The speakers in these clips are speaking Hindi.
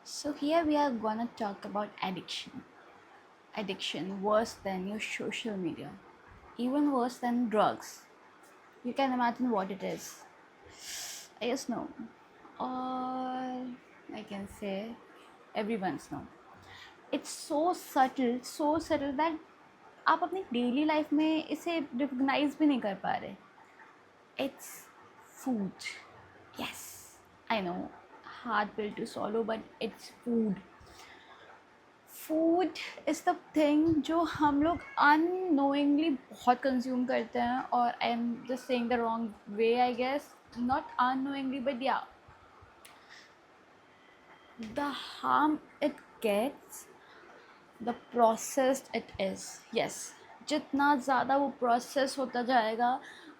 So here we are gonna talk about addiction. Addiction worse than your social media, even worse than drugs. You can imagine what it is. I just know, or I can say everyone's know. It's so subtle that आप अपनी डेली लाइफ में इसे रिकग्नाइज भी नहीं कर पा रहे. It's food. Yes, I know, hard pill to swallow, but it's food. Food is the thing जो हम लोग अननोइंगली बहुत कंज्यूम करते हैं, और I am just saying the wrong way, I guess. Not unknowingly, but yeah, the harm it gets, the processed it is. Yes, जितना ज़्यादा वो प्रोसेस होता जाएगा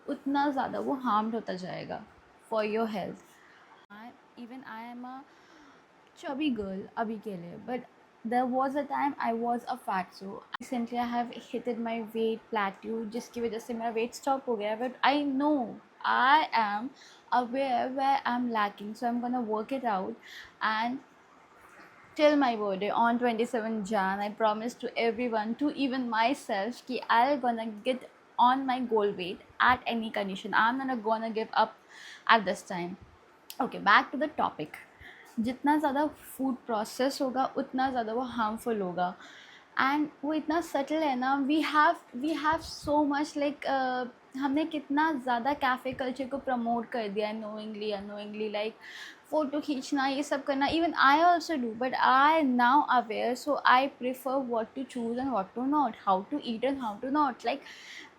उतना ज़्यादा वो हार्म्ड होता जाएगा for your health. Even I am a chubby girl abhi ke liye, but there was a time I was a fatso. Recently I have hit my weight plateau जिसकी वजह से मेरा weight stop हो गया, but I know, I am aware where I'm lacking, so I'm gonna work it out. And till my birthday on 27 Jan, I promised to everyone, to even myself, कि I'll gonna get on my goal weight at any condition. I'm not gonna give up at this time. Okay, back to the topic. जितना ज़्यादा फूड प्रोसेस होगा उतना ज़्यादा वो हार्मफुल होगा. एंड वो इतना सटल है ना. We have so much like, हमने कितना ज़्यादा कैफ़े कल्चर को प्रमोट कर दिया है, नोइंगली अनोइंगली. लाइक फ़ोटो खींचना, ये सब करना. Even I also do, but I now aware, so I prefer what to choose and what to not, how to eat and how to not. Like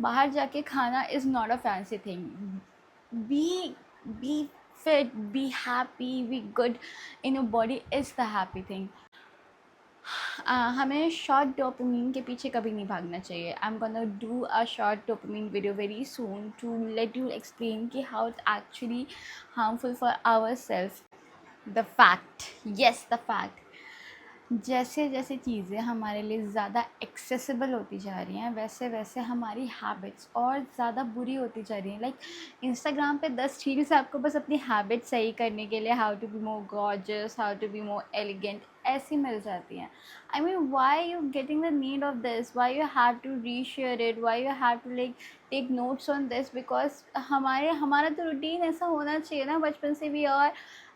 बाहर जाके खाना is not a fancy thing. Be fit, be happy, be good in your body is the happy thing. हमें शॉर्ट डोपामिन के पीछे कभी नहीं भागना चाहिए. I am gonna do a short dopamine video very soon to let you explain कि how it's actually harmful for our self. The fact, yes, the fact, जैसे जैसे चीज़ें हमारे लिए ज़्यादा एक्सेसिबल होती जा रही हैं, वैसे वैसे हमारी हैबिट्स और ज़्यादा बुरी होती जा रही हैं. लाइक इंस्टाग्राम पे 10 रील्स आपको बस अपनी हैबिट सही करने के लिए, how to be more gorgeous, how to be more elegant, ऐसी मिल जाती हैं. I mean, why you getting the need of this, why you have to reshare it, why you have to like take notes on this. Because हमारा तो रूटीन ऐसा होना चाहिए ना बचपन से भी. और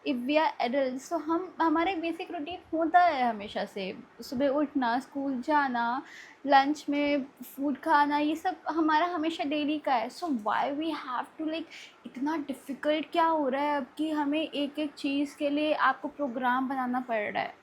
इफ़ वी आर एडल्ट, सो हमारा एक बेसिक रूटीन होता है हमेशा से. सुबह उठना, स्कूल जाना, लंच में फूड खाना, ये सब हमारा हमेशा डेली का है. So why we have to like, इतना डिफ़िकल्ट क्या हो रहा है अब कि हमें एक एक चीज़ के लिए आपको प्रोग्राम बनाना पड़ रहा है.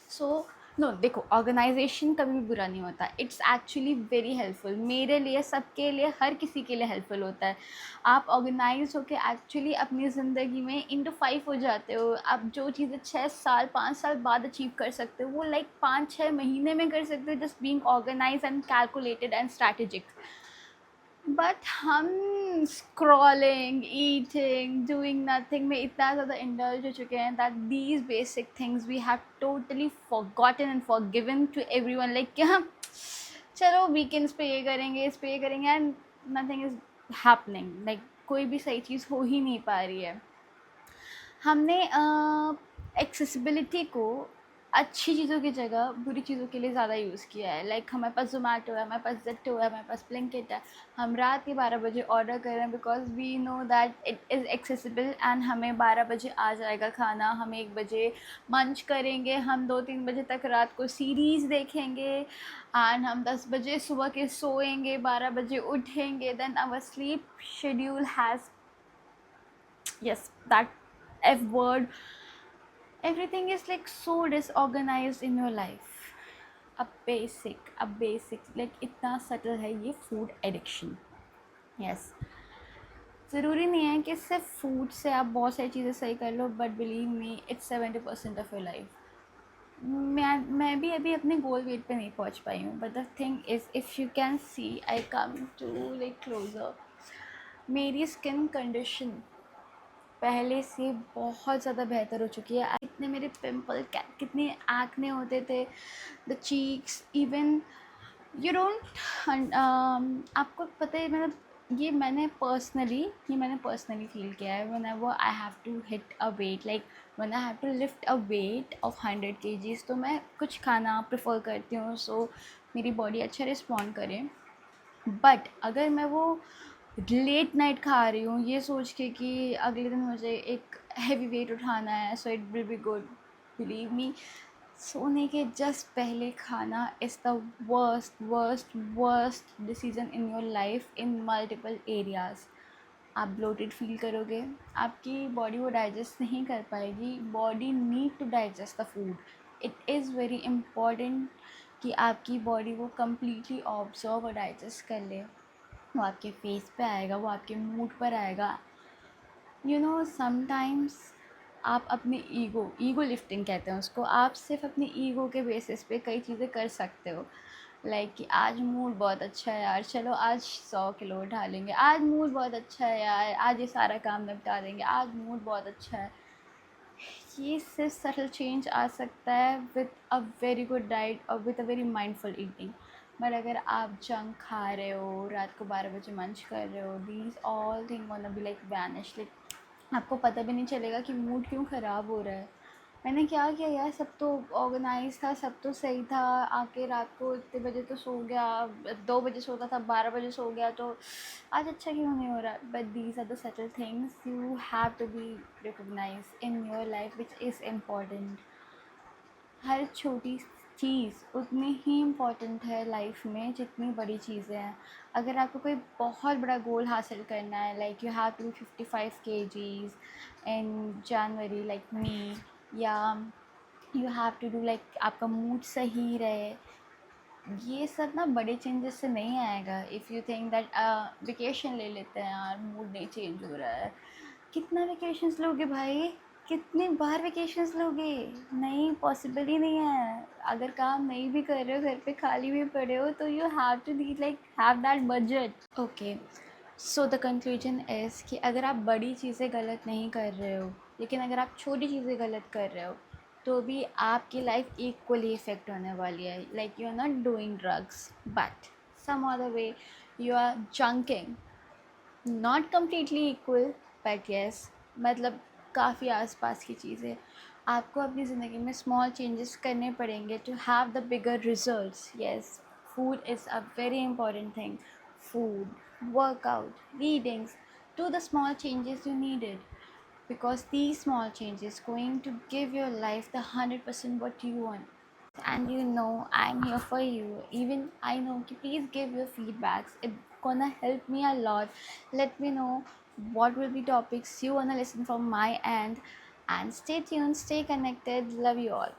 सो नो, देखो, ऑर्गेनाइजेशन कभी भी बुरा नहीं होता. It's actually very helpful. मेरे लिए, सबके लिए, हर किसी के लिए हेल्पफुल होता है. आप ऑर्गेनाइज होकर एक्चुअली अपनी ज़िंदगी में इंटू 5 हो जाते हो. आप जो चीज़ें 6 साल 5 साल बाद अचीव कर सकते हो, वो लाइक 5-6 महीने में कर सकते हो, just being organise and calculated and strategic. But हम स्क्रॉलिंग, ईटिंग, डूइंग नथिंग में इतना ज़्यादा इंडल्ज हो चुके हैं that these basic things we have totally forgotten and forgiven to everyone. Like क्या, चलो वीकेंड्स पे ये करेंगे, इस पे ये करेंगे, and nothing is happening. Like कोई भी सही चीज़ हो ही नहीं पा रही है. हमने एक्सेसिबिलिटी को अच्छी चीज़ों की जगह बुरी चीज़ों के लिए ज़्यादा यूज़ किया है. लाइक हमारे पास ज़ोमैटो है, हमारे पास ज़ेप्टो है, हमारे पास ब्लिंकिट है. हम रात के 12 बजे ऑर्डर कर रहे हैं because we know that it is accessible, and हमें 12 बजे आ जाएगा खाना. हम 1 बजे मंच करेंगे, हम 2-3 बजे तक रात को सीरीज़ देखेंगे, एंड हम 10 बजे सुबह के सोएंगे, 12 बजे उठेंगे. Then our sleep schedule has, yes, that F word, everything is like so disorganized in your life. A basic like इतना subtle है ये food addiction. Yes, ज़रूरी नहीं है कि सिर्फ फूड से आप बहुत सारी चीज़ें सही कर लो, but believe me, it's 70% of your life. मैं भी अभी अपने गोल वेट पे नहीं पहुंच पाई हूँ, but the thing is, if you can see, I come to like closer, मेरी स्किन कंडीशन पहले से बहुत ज़्यादा बेहतर हो चुकी है. कितने मेरे पिंपल, कितने एक्ने होते थे, the cheeks, even you don't, आपको पता है, मतलब ये मैंने पर्सनली फ़ील किया है। Whenever I have to hit a weight, like when I have to lift a weight of 100 kgs, तो मैं कुछ खाना प्रेफर करती हूँ सो मेरी बॉडी अच्छा रिस्पॉन्ड करे। बट अगर मैं वो लेट नाइट खा रही हूँ ये सोच के कि अगले दिन मुझे एक हैवी वेट उठाना है, so it will be good, believe me, सोने के जस्ट पहले खाना is the worst worst worst decision in your life in multiple areas. आप ब्लोटेड फील करोगे, आपकी बॉडी वो डाइजेस्ट नहीं कर पाएगी। Body need to digest the food. It is very important कि आपकी बॉडी वो कम्प्लीटली ऑब्जर्व और डाइजेस्ट कर ले। वो आपके फेस पे आएगा, वो आपके मूड पर आएगा। समटाइम्स आप अपने ईगो लिफ्टिंग कहते हैं उसको, आप सिर्फ अपने ईगो के बेसिस पे कई चीज़ें कर सकते हो। लाइक कि आज मूड बहुत अच्छा है यार, चलो आज 100 किलो उठा लेंगे, आज मूड बहुत अच्छा है यार, आज ये सारा काम निपटा देंगे, आज मूड बहुत अच्छा है। ये सिर्फ सटल चेंज आ सकता है with a very good diet और with a very mindful eating. But अगर आप जंक खा रहे हो, रात को 12 बजे मंच कर रहे हो, these all thing gonna be like vanish, like आपको पता भी नहीं चलेगा कि मूड क्यों ख़राब हो रहा है। मैंने क्या किया यार, सब तो ऑर्गेनाइज था, सब तो सही था, आके रात को इतने बजे तो सो गया, 2 बजे सोता था, 12 बजे सो गया, तो आज अच्छा क्यों नहीं हो रहा। But these are the subtle things you have to be recognise in your life which is important. हर छोटी चीज़ उतनी ही इम्पॉर्टेंट है लाइफ में जितनी बड़ी चीज़ें हैं। अगर आपको कोई बहुत बड़ा गोल हासिल करना है, like you have to be 55 kgs in January like me, या you have to do like आपका मूड सही रहे, ये सब ना बड़े चेंजेस से नहीं आएगा। If you think that vacation ले लेते हैं यार, मूड नहीं चेंज हो रहा है, कितना वेकेशंस लोगे भाई, कितनी बार वेकेशंस लोगे, नहीं, पॉसिबल ही नहीं है। अगर काम नहीं भी कर रहे हो, घर पे खाली भी पड़े हो, तो you have to D like have that budget. Okay, so the conclusion is कि अगर आप बड़ी चीज़ें गलत नहीं कर रहे हो, लेकिन अगर आप छोटी चीज़ें गलत कर रहे हो, तो भी आपकी लाइफ इक्वली इफ़ेक्ट होने वाली है। Like you are not doing drugs but some other way you are junking, not completely equal but yes, मतलब काफ़ी आसपास की चीज़ें। आपको अपनी ज़िंदगी में स्मॉल चेंजेस करने पड़ेंगे to have the bigger results. Yes, food is a very important thing. Food, workout, readings, do the small changes you needed, because these small changes going to give your life the 100% what you want. And I'm here for you. Even I know, please give your feedbacks, it's gonna help me a lot. Let me know what will be topics you wanna listen from my end, and stay tuned, stay connected, love you all.